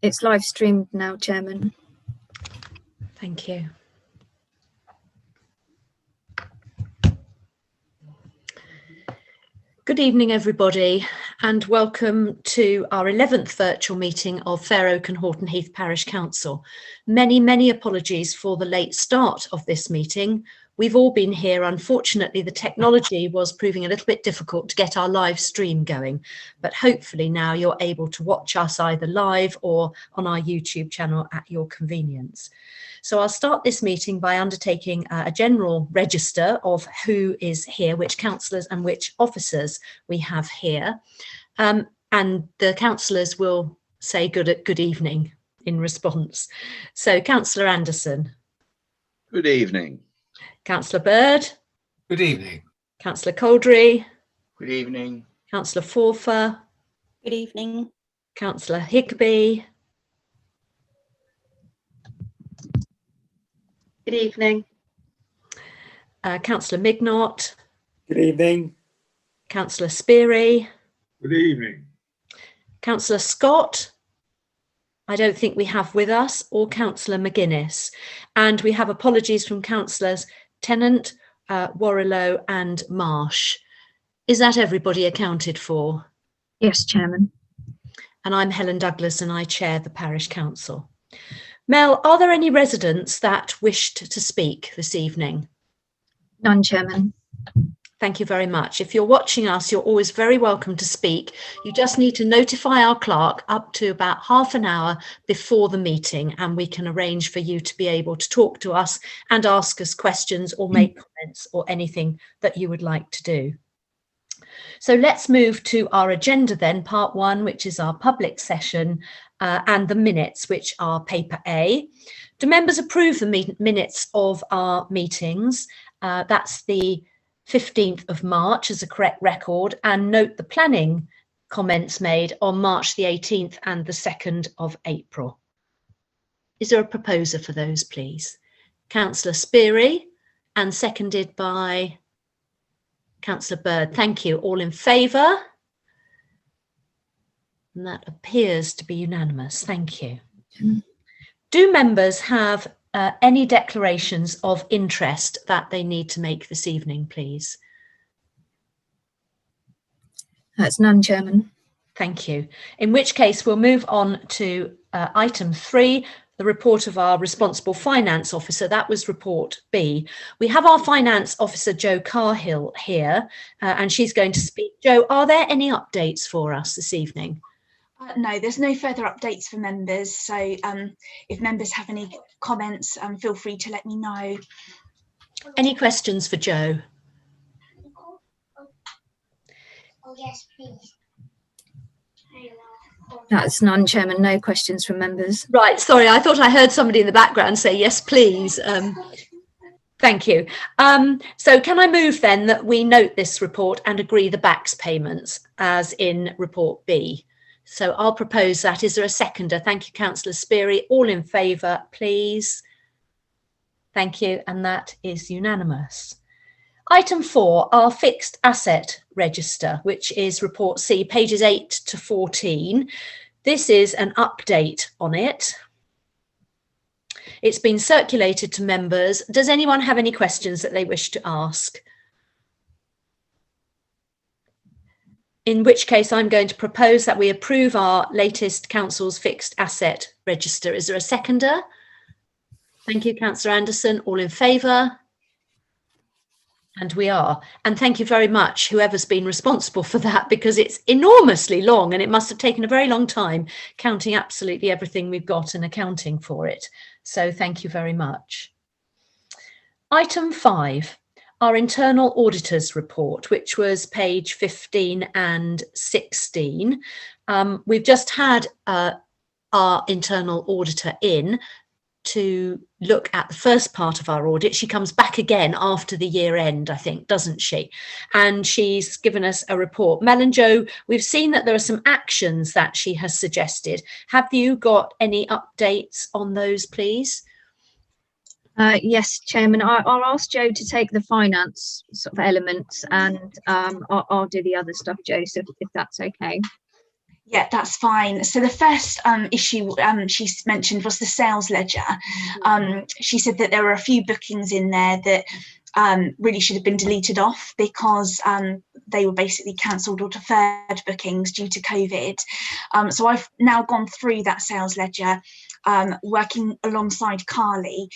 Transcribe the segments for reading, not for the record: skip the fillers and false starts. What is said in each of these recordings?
It's live streamed now, Chairman. Thank you. Good evening, everybody, and welcome to our 11th virtual meeting of Fair Oak and Horton Heath Parish Council. Many apologies for the late start of this meeting. We've all been here. Unfortunately, the technology was proving a little bit difficult to get our live stream going, but hopefully now you're able to watch us either live or on our YouTube channel at your convenience. So I'll start this meeting by undertaking a general register of who is here, which councillors and which officers we have here. And the councillors will say good evening in response. So Councillor Anderson. Good evening. Councillor Bird. Good evening. Councillor Coldry. Good evening. Councillor Forfer. Good evening. Councillor Higby. Good evening. Councillor Mignott. Good evening. Councillor Speary. Good evening. Councillor Scott. I don't think we have with us, or Councillor McGuinness. And we have apologies from Councillors Tennant, Warrilow and Marsh. Is that everybody accounted for? Yes, Chairman. And I'm Helen Douglas and I chair the Parish Council. Mel, are there any residents that wished to speak this evening? None, Chairman. Thank you very much. If you're watching us, you're always very welcome to speak. You just need to notify our clerk up to about half an hour before the meeting, and we can arrange for you to be able to talk to us and ask us questions or make comments or anything that you would like to do. So let's move to our agenda then, part one, which is our public session, and the minutes, which are paper A. Do members approve the minutes of our meetings? That's the 15th of March as a correct record, and note the planning comments made on March the 18th and the 2nd of April. Is there a proposer for those, please? Councillor Speary, and seconded by Councillor Bird. Thank you. All in favour? And that appears to be unanimous. Thank you. Do members have any declarations of interest that they need to make this evening, please? That's none, Chairman. Thank you. In which case we'll move on to item 3, the report of our responsible finance officer. That was report B. We have our finance officer, Jo Carhill, here, and she's going to speak. Jo, are there any updates for us this evening? No, there's no further updates for members. So if members have any comments, feel free to let me know. Any questions for Jo? Oh, yes, please. That's none, Chairman. No questions from members. Right, sorry, I thought I heard somebody in the background say yes, please. Thank you. So can I move then that we note this report and agree the backs payments as in report B? So I'll propose that. Is there a seconder? Thank you, Councillor Speary. All in favour, please. Thank you, and that is unanimous. Item 4, our fixed asset register, which is report C, pages 8 to 14. This is an update on it. It's been circulated to members. Does anyone have any questions that they wish to ask? In which case I'm going to propose that we approve our latest council's fixed asset register. Is there a seconder? Thank you, Councillor Anderson. All in favour? And we are. And thank you very much, whoever's been responsible for that, because it's enormously long and it must have taken a very long time counting absolutely everything we've got and accounting for it. So thank you very much. Item 5. Our internal auditors report, which was page 15 and 16. We've just had our internal auditor in to look at the first part of our audit. She comes back again after the year end, I think, doesn't she? And she's given us a report. Mel and Jo, we've seen that there are some actions that she has suggested. Have you got any updates on those, please? Yes, Chairman. I'll ask Jo to take the finance sort of elements, and I'll do the other stuff, Joseph, if that's okay. Yeah, that's fine. So the first issue she mentioned was the sales ledger. She said that there were a few bookings in there that really should have been deleted off because they were basically cancelled or deferred bookings due to COVID. So I've now gone through that sales ledger, working alongside Carly,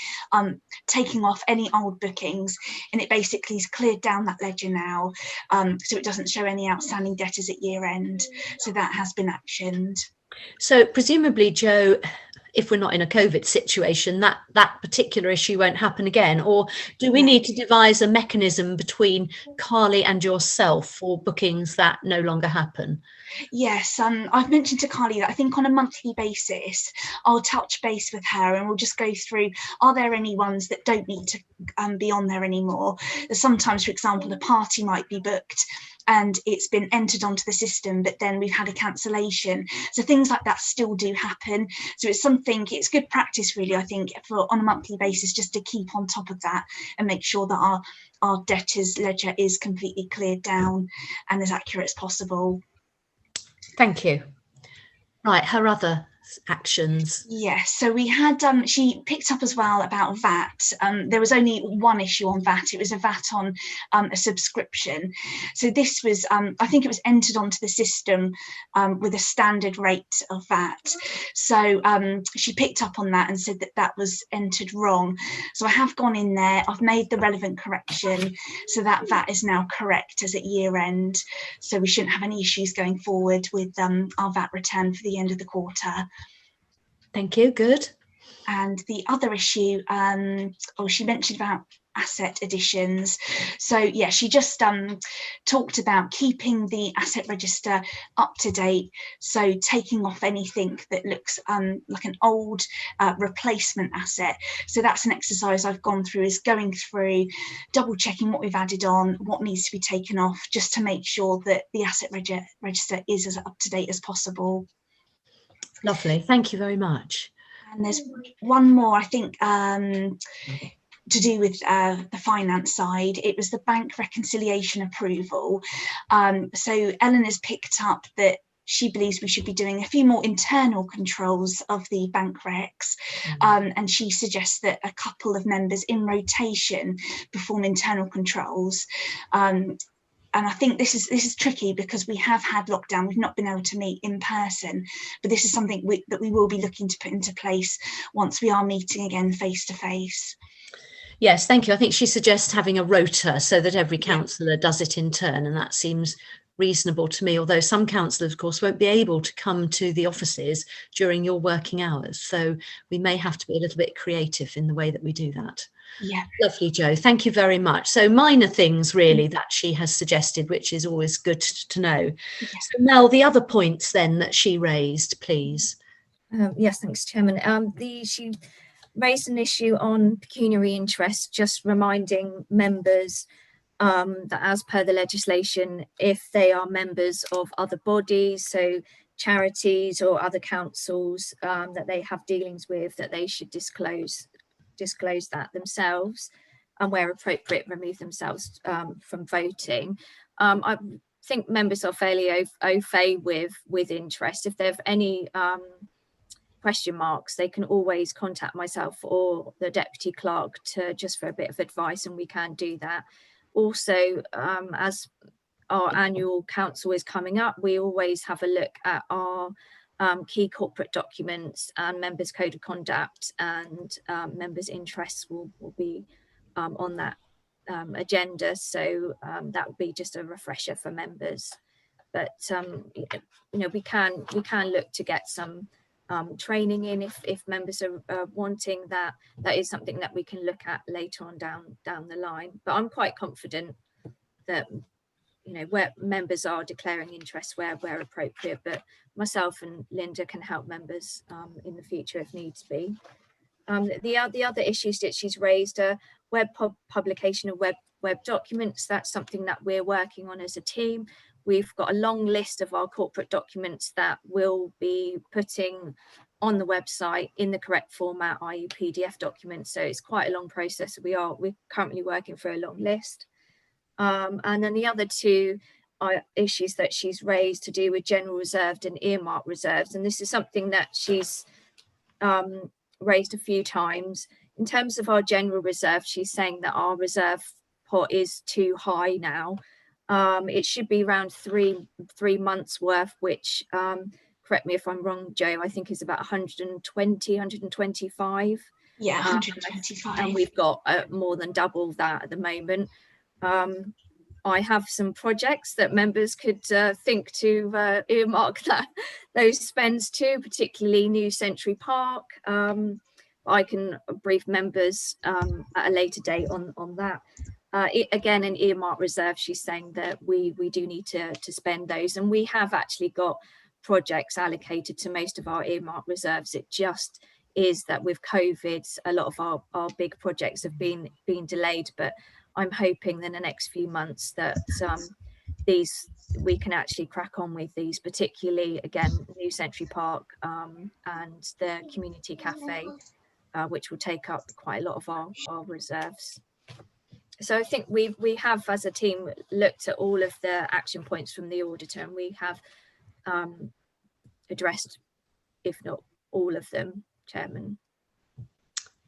taking off any old bookings, and it basically has cleared down that ledger now, so it doesn't show any outstanding debtors at year end. So that has been actioned. So presumably, Joe, if we're not in a COVID situation, that particular issue won't happen again? Or do we need to devise a mechanism between Carly and yourself for bookings that no longer happen? Yes, I've mentioned to Carly that I think on a monthly basis, I'll touch base with her and we'll just go through, are there any ones that don't need to be on there anymore? Sometimes, for example, a party might be booked and it's been entered onto the system, but then we've had a cancellation. So things like that still do happen. So it's something, it's good practice really, I think, for on a monthly basis, just to keep on top of that and make sure that our debtors ledger is completely cleared down and as accurate as possible. Thank you. Right, her other actions. Yes, so we had, she picked up as well about VAT. There was only one issue on VAT. It was a VAT on a subscription. So this was, I think it was entered onto the system with a standard rate of VAT. So she picked up on that and said that that was entered wrong. So I have gone in there, I've made the relevant correction. So that VAT is now correct as at year end. So we shouldn't have any issues going forward with our VAT return for the end of the quarter. Thank you, good. And the other issue, she mentioned about asset additions. So yeah, she just talked about keeping the asset register up to date. So taking off anything that looks like an old replacement asset. So that's an exercise I've gone through, is going through, double checking what we've added on, what needs to be taken off, just to make sure that the asset register is as up to date as possible. Lovely, thank you very much. And there's one more, I think, to do with the finance side. It was the bank reconciliation approval. So Ellen has picked up that she believes we should be doing a few more internal controls of the bank recs, and she suggests that a couple of members in rotation perform internal controls. And I think this is tricky because we have had lockdown. We've not been able to meet in person, but this is something that we will be looking to put into place once we are meeting again face to face. Yes, thank you. I think she suggests having a rota so that every councillor does it in turn, and that seems reasonable to me, although some councillors, of course, won't be able to come to the offices during your working hours. So we may have to be a little bit creative in the way that we do that. Yeah. Lovely, Joe. Thank you very much. So minor things really that she has suggested, which is always good to know. Yes. So Mel, the other points then that she raised, please. Yes, thanks, Chairman. She raised an issue on pecuniary interest, just reminding members that as per the legislation, if they are members of other bodies, so charities or other councils that they have dealings with, that they should disclose that themselves, and where appropriate remove themselves from voting. I think members are fairly au fait with interest. If they have any question marks, they can always contact myself or the deputy clerk just for a bit of advice, and we can do that. Also, as our annual council is coming up, we always have a look at our key corporate documents and members' code of conduct, and members' interests will be on that agenda. So that would be just a refresher for members. But we can look to get some training in if members are wanting that. That is something that we can look at later on down the line. But I'm quite confident that where members are declaring interest where appropriate, but myself and Linda can help members in the future if needs be. The other issues that she's raised are web publication of web documents. That's something that we're working on as a team. We've got a long list of our corporate documents that we'll be putting on the website in the correct format, i.e. PDF documents. So it's quite a long process. We're currently working for a long list. And then the other two issues that she's raised to do with general reserved and earmarked reserves, and this is something that she's raised a few times. In terms of our general reserve, she's saying that our reserve pot is too high now. It should be around three months worth, which correct me if I'm wrong, Joe, I think is about 120, 125. Yeah, 125. And we've got more than double that at the moment. I have some projects that members could think to earmark those spends to, particularly New Century Park. I can brief members at a later date on that. Again, an earmark reserve, she's saying that we do need to spend those, and we have actually got projects allocated to most of our earmark reserves. It just is that with COVID, a lot of our big projects have been delayed, but I'm hoping that in the next few months that we can actually crack on with these, particularly again New Century Park and the community cafe, which will take up quite a lot of our reserves. So I think we have as a team looked at all of the action points from the auditor, and we have addressed, if not all of them, Chairman.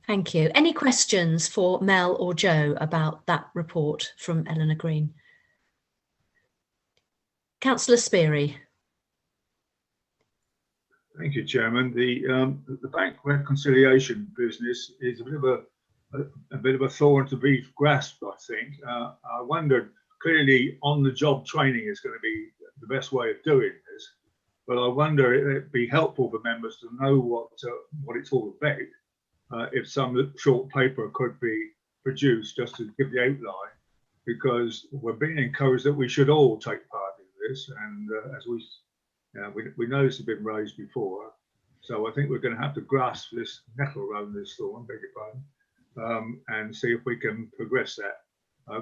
Thank you. Any questions for Mel or Joe about that report from Eleanor Green? Councillor Speary. Thank you, Chairman. The bank reconciliation business is a bit of a thorn to be grasped, I think. I wondered, clearly on-the-job training is going to be the best way of doing this, but I wonder if it'd be helpful for members to know what it's all about. If some short paper could be produced just to give the outline, because we're being encouraged that we should all take part in this, and as we know this has been raised before, so I think we're going to have to grasp this nettle around this thorn, beg your pardon, and see if we can progress that.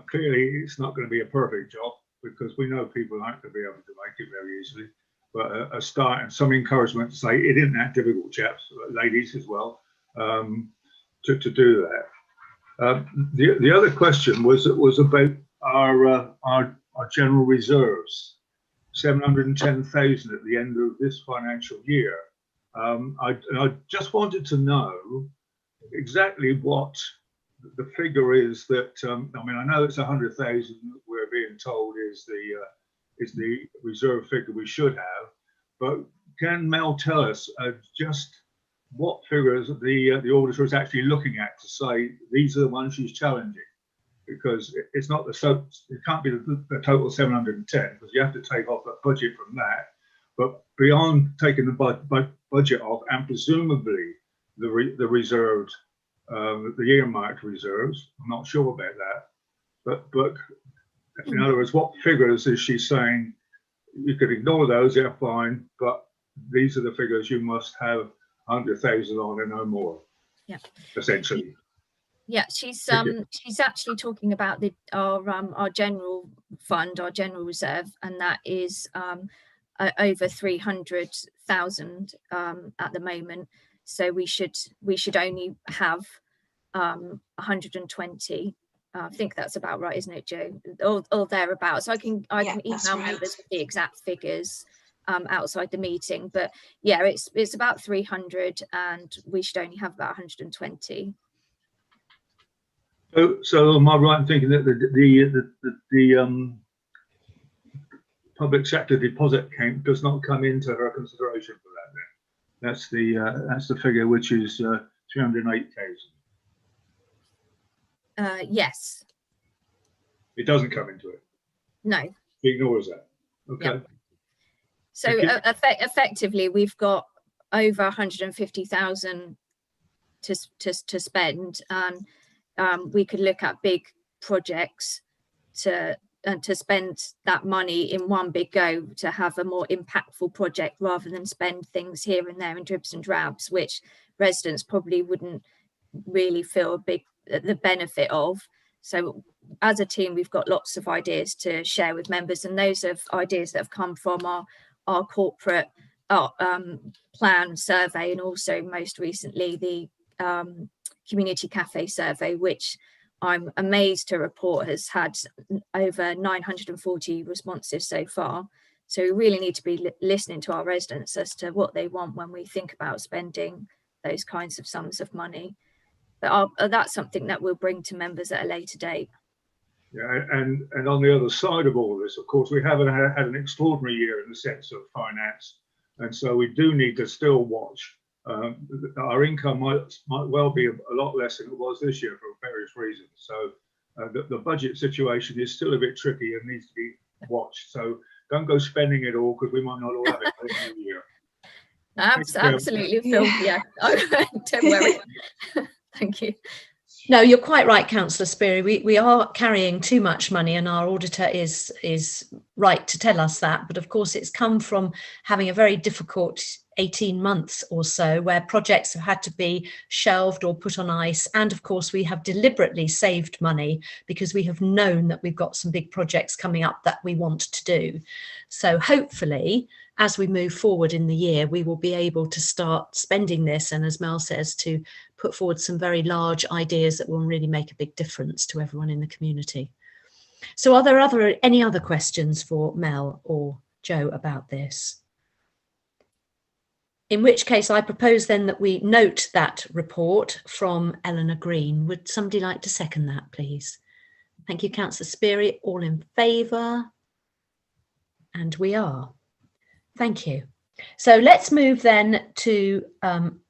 Clearly, it's not going to be a perfect job, because we know people aren't going to be able to make it very easily, but a start and some encouragement to say it isn't that difficult, chaps, ladies as well, to do that. The other question was about our general reserves, 710,000 at the end of this financial year. I just wanted to know exactly what the figure is that, I mean, I know it's 100,000 we're being told is the reserve figure we should have, but can Mel tell us just what figures the auditor is actually looking at to say these are the ones she's challenging? Because it's not it can't be the total 710, because you have to take off the budget from that. But beyond taking the budget off, and presumably the reserved, the earmarked reserves, I'm not sure about that. But in other words, what figures is she saying you could ignore those? Yeah, fine. But these are the figures you must have 100,000 on and no more. Yeah, essentially. Yeah, she's actually talking about our general fund, our general reserve, and that is over 300,000 at the moment. So we should only have 120. I think that's about right, isn't it, Joe? Or thereabouts. So I can email members with the exact figures outside the meeting. But yeah, it's about 300, and we should only have about 120. So am I right in thinking that the public sector deposit account does not come into her consideration for that then? That's the figure, which is 308,000. Yes. It doesn't come into it. No. She ignores that. Okay. Yep. So effectively, we've got over 150,000 to spend, and we could look at big projects to spend that money in one big go to have a more impactful project, rather than spend things here and there in dribs and drabs, which residents probably wouldn't really feel the benefit of. So as a team, we've got lots of ideas to share with members, and those are ideas that have come from our corporate plan survey, and also most recently the community cafe survey, which I'm amazed to report has had over 940 responses so far. So we really need to be listening to our residents as to what they want when we think about spending those kinds of sums of money. But that's something that we'll bring to members at a later date. Yeah, and on the other side of all this, of course, we haven't had an extraordinary year in the sense of finance, and so we do need to still watch. Our income might well be a lot less than it was this year for various reasons. So the budget situation is still a bit tricky and needs to be watched. So don't go spending it all, because we might not all have it for the new year. Absolutely, Phil. Yeah, don't worry. Thank you. No, you're quite right, Councillor Speary. We are carrying too much money, and our auditor is right to tell us that. But of course, it's come from having a very difficult 18 months or so where projects have had to be shelved or put on ice. And of course, we have deliberately saved money because we have known that we've got some big projects coming up that we want to do. So hopefully, as we move forward in the year, we will be able to start spending this, and as Mel says, to put forward some very large ideas that will really make a big difference to everyone in the community. So are there any other questions for Mel or Joe about this? In which case, I propose then that we note that report from Eleanor Green. Would somebody like to second that, please? Thank you, Councillor Speary. All in favour? And we are. Thank you. So let's move then to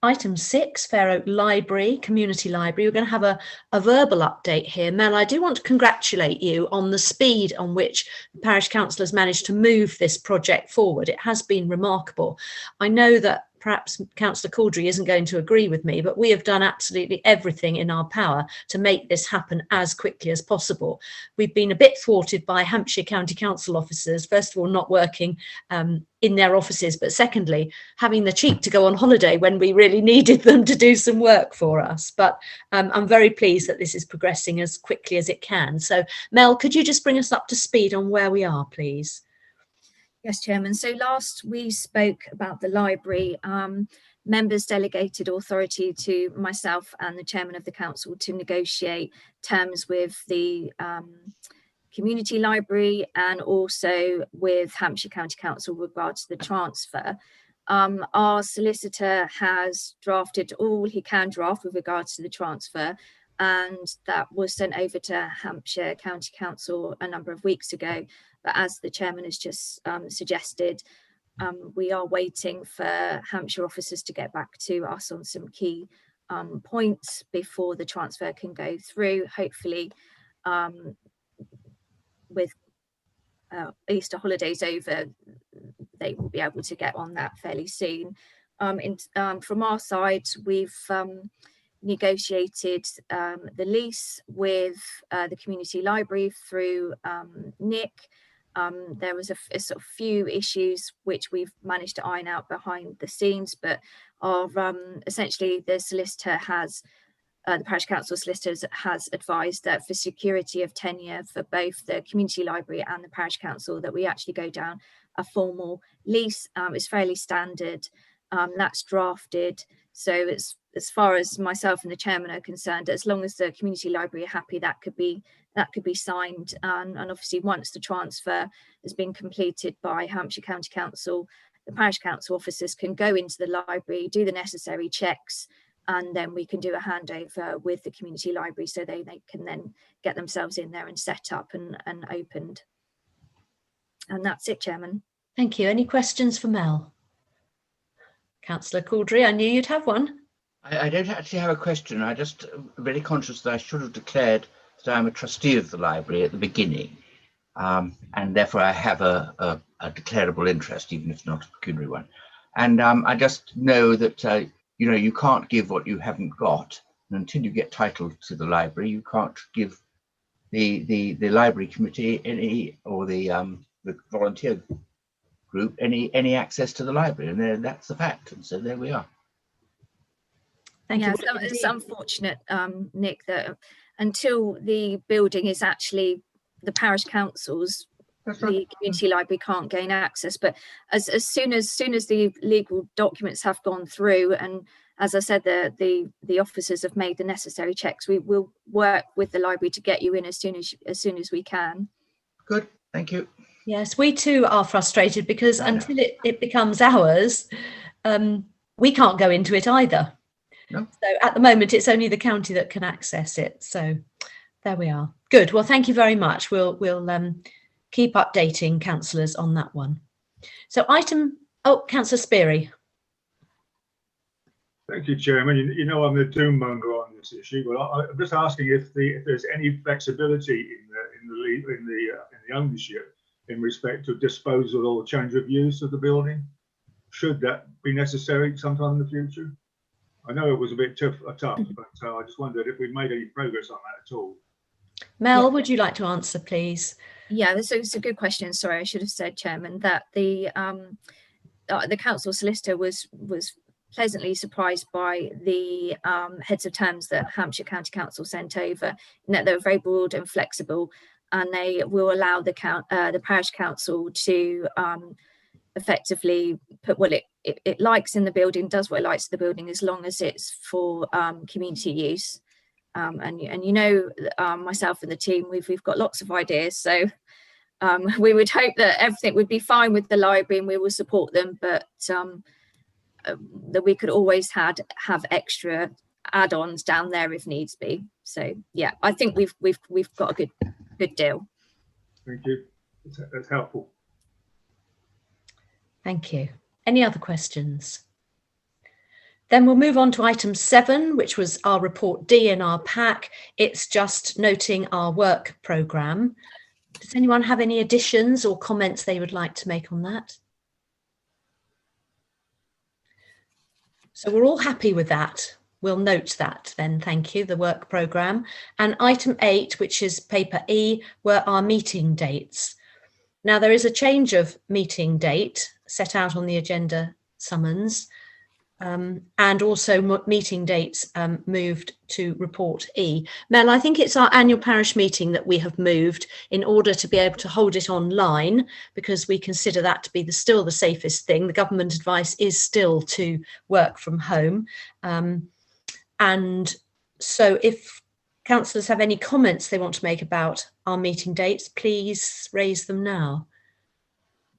item 6, Fair Oak Library, Community Library. We're going to have a verbal update here. Mel, I do want to congratulate you on the speed on which the Parish Council has managed to move this project forward. It has been remarkable. I know that perhaps Councillor Caudry isn't going to agree with me, but we have done absolutely everything in our power to make this happen as quickly as possible. We've been a bit thwarted by Hampshire County Council officers, first of all, not working in their offices, but secondly, having the cheek to go on holiday when we really needed them to do some work for us. But I'm very pleased that this is progressing as quickly as it can. So Mel, could you just bring us up to speed on where we are, please? Yes, Chairman. So last we spoke about the library, members delegated authority to myself and the Chairman of the Council to negotiate terms with the community library and also with Hampshire County Council with regard to the transfer. Our solicitor has drafted all he can draft with regards to the transfer, and that was sent over to Hampshire County Council a number of weeks ago. But as the chairman has just suggested, we are waiting for Hampshire officers to get back to us on some key points before the transfer can go through. Hopefully, with Easter holidays over, they will be able to get on that fairly soon. From our side, we've negotiated the lease with the community library through Nick. There was a sort of few issues which we've managed to iron out behind the scenes, but our essentially the solicitor has the Parish Council solicitors has advised that for security of tenure for both the community library and the Parish Council, that we actually go down a formal lease. It's fairly standard. That's drafted. So it's, as far as myself and the chairman are concerned, as long as the community library are happy, that could be signed. And obviously, once the transfer has been completed by Hampshire County Council, the Parish Council officers can go into the library, do the necessary checks, and then we can do a handover with the community library so they can then get themselves in there and set up and opened. And that's it, Chairman. Thank you. Any questions for Mel? Councillor Caudry, I knew you'd have one. I don't actually have a question. I'm just very conscious that I should have declared that I'm a trustee of the library at the beginning, and therefore I have a declarable interest, even if not a pecuniary one. And I just know that you can't give what you haven't got, and until you get title to the library, you can't give the library committee any, or the volunteer group any access to the library, and that's the fact. And so there we are. Thank you. It's unfortunate, Nick, that until the building is actually the Parish Council's, the community library can't gain access. But as soon as the legal documents have gone through and as I said, the officers have made the necessary checks. We will work with the library to get you in as soon as we can. Good, thank you. Yes, we too are frustrated because I know. until it becomes ours, we can't go into it either. No. So at the moment, it's only the county that can access it. So there we are. Good. Well, thank you very much. We'll keep updating councillors on that one. So Councillor Speary. Thank you, Chairman. You know I'm the doom monger on this issue, but I'm just asking if there's any flexibility in the ownership in respect to disposal or change of use of the building. Should that be necessary sometime in the future? I know it was a bit tough, but I just wondered if we've made any progress on that at all. Mel, Yeah. would you like to answer, please? Yeah, it's a good question. Sorry, I should have said, Chairman, that the council solicitor was pleasantly surprised by the heads of terms that Hampshire County Council sent over, in that they were very broad and flexible, and they will allow the parish council to effectively put what it likes in the building, does what it likes in the building, as long as it's for community use. And you know, myself and the team, we've got lots of ideas, so we would hope that everything would be fine with the library and we will support them, but that we could always have extra add-ons down there if needs be. So yeah, I think we've got a good deal. Thank you. That's helpful. Thank you. Any other questions? Then we'll move on to item 7, which was our report D in our pack. It's just noting our work programme. Does anyone have any additions or comments they would like to make on that? So we're all happy with that. We'll note that then, thank you, the work programme. And item 8, which is paper E, were our meeting dates. Now there is a change of meeting date set out on the agenda summons, and also meeting dates moved to report E. Mel, I think it's our annual parish meeting that we have moved in order to be able to hold it online, because we consider that to be still the safest thing. The government advice is still to work from home. And so if councillors have any comments they want to make about our meeting dates, please raise them now.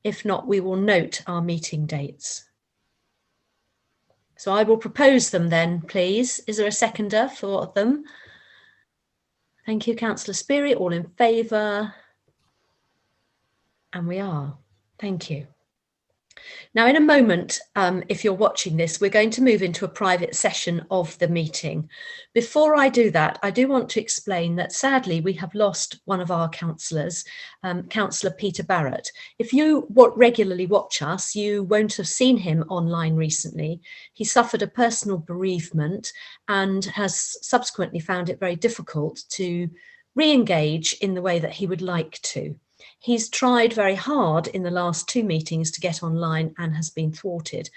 If not, we will note our meeting dates. So I will propose them then, please. Is there a seconder for them? Thank you, Councillor Speary. All in favour? And we are. Thank you. Now, in a moment, if you're watching this, we're going to move into a private session of the meeting. Before I do that, I do want to explain that sadly we have lost one of our councillors, Councillor Peter Barrett. If you regularly watch us, you won't have seen him online recently. He suffered a personal bereavement and has subsequently found it very difficult to re-engage in the way that he would like to. He's tried very hard in the last 2 meetings to get online and has been thwarted.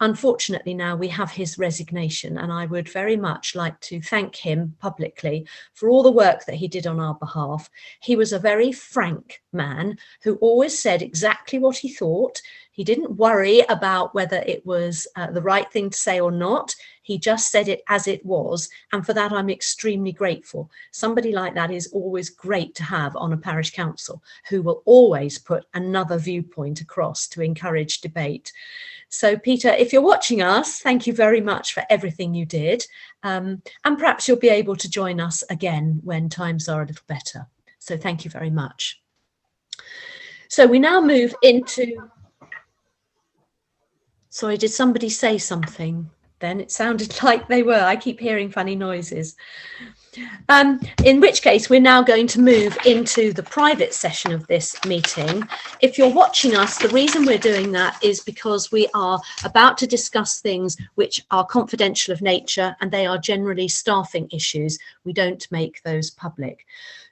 Unfortunately, now we have his resignation, and I would very much like to thank him publicly for all the work that he did on our behalf. He was a very frank man who always said exactly what he thought. He didn't worry about whether it was the right thing to say or not. He just said it as it was. And for that, I'm extremely grateful. Somebody like that is always great to have on a parish council, who will always put another viewpoint across to encourage debate. So, Peter, if you're watching us, thank you very much for everything you did. And perhaps you'll be able to join us again when times are a little better. So thank you very much. So we now move into... Sorry, did somebody say something then? It sounded like they were. I keep hearing funny noises. In which case, we're now going to move into the private session of this meeting. If you're watching us, the reason we're doing that is because we are about to discuss things which are confidential of nature, and they are generally staffing issues. We don't make those public.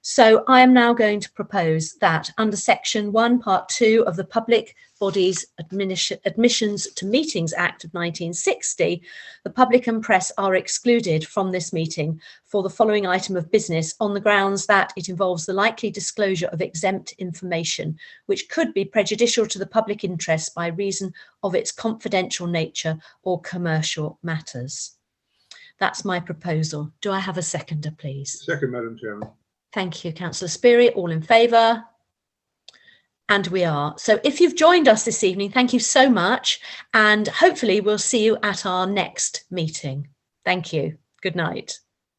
So I am now going to propose that under Section 1, Part 2 of the Public Bodies Admissions to Meetings Act of 1960, the public and press are excluded from this meeting for the following item of business on the grounds that it involves the likely disclosure of exempt information, which could be prejudicial to the public interest by reason of its confidential nature or commercial matters. That's my proposal. Do I have a seconder, please? Second, Madam Chairman. Thank you, Councillor Speary. All in favour? And we are. So if you've joined us this evening, thank you so much. And hopefully we'll see you at our next meeting. Thank you. Good night.